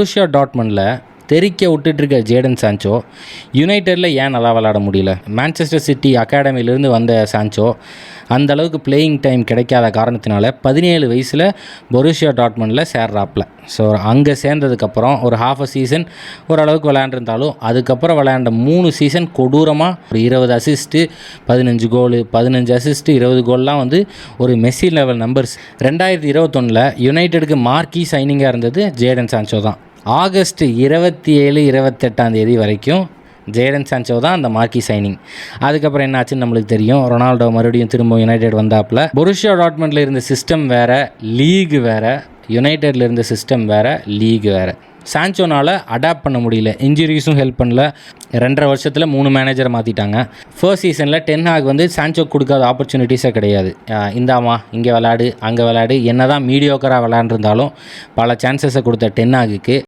போருஷியா டாட்மண்டில் தெரிக்க விட்டுட்டு Jaden Sancho யுனைடெடில் ஏன் நல்லா விளையாட முடியல? மான்செஸ்டர் சிட்டி அகாடமியிலேருந்து வந்த சான்சோ அந்த அளவுக்கு பிளேயிங் டைம் கிடைக்காத காரணத்தினால 17 வயசில் போருஷியா டாட்மண்டில் சேர்றாப்பில். ஸோ அங்கே சேர்ந்ததுக்கப்புறம் ஒரு ஹாஃப் அ சீசன் ஓரளவுக்கு விளையாண்டுருந்தாலும் அதுக்கப்புறம் விளையாண்ட 3 சீசன் கொடூரமாக ஒரு 20 அசிஸ்ட்டு 15 கோலு 15 அசிஸ்ட்டு 20 கோல்லாம் வந்து ஒரு மெஸ்ஸி லெவல் நம்பர்ஸ். 2021 யுனைடெடுக்கு மார்க்கி சைனிங்காக இருந்தது ஜேடன் சான்சோ தான். ஆகஸ்ட் 27, 28 வரைக்கும் ஜேடன் சான்சோ தான் அந்த மார்க்கி சைனிங். அதுக்கப்புறம் என்ன ஆச்சுன்னு நம்மளுக்கு தெரியும். ரொனால்டோ மறுபடியும் திரும்ப யுனைடெட் வந்தாப்புல. போருஷியா டாட்மண்டில் இருந்த சிஸ்டம் வேறு, லீக் வேறு. யுனைடெடில் இருந்த சிஸ்டம் வேறு, லீக் வேறு. சான்சோனால் அடாப்ட் பண்ண முடியல. இன்ஜுரிஸும் ஹெல்ப் பண்ணல. 2.5 வருஷத்தில் 3 மேனேஜரை மாற்றிட்டாங்க. ஃபர்ஸ்ட் சீசனில் டென் ஹாக் வந்து சான்சோ கொடுக்காத ஆப்பர்ச்சுனிட்டிஸே கிடையாது. இந்தாமா இங்கே விளையாடு அங்கே விளையாடு, என்ன தான் மீடியோக்கராக விளையாண்டுருந்தாலும் பல சான்சஸை கொடுத்த டென் ஹாகுக்கு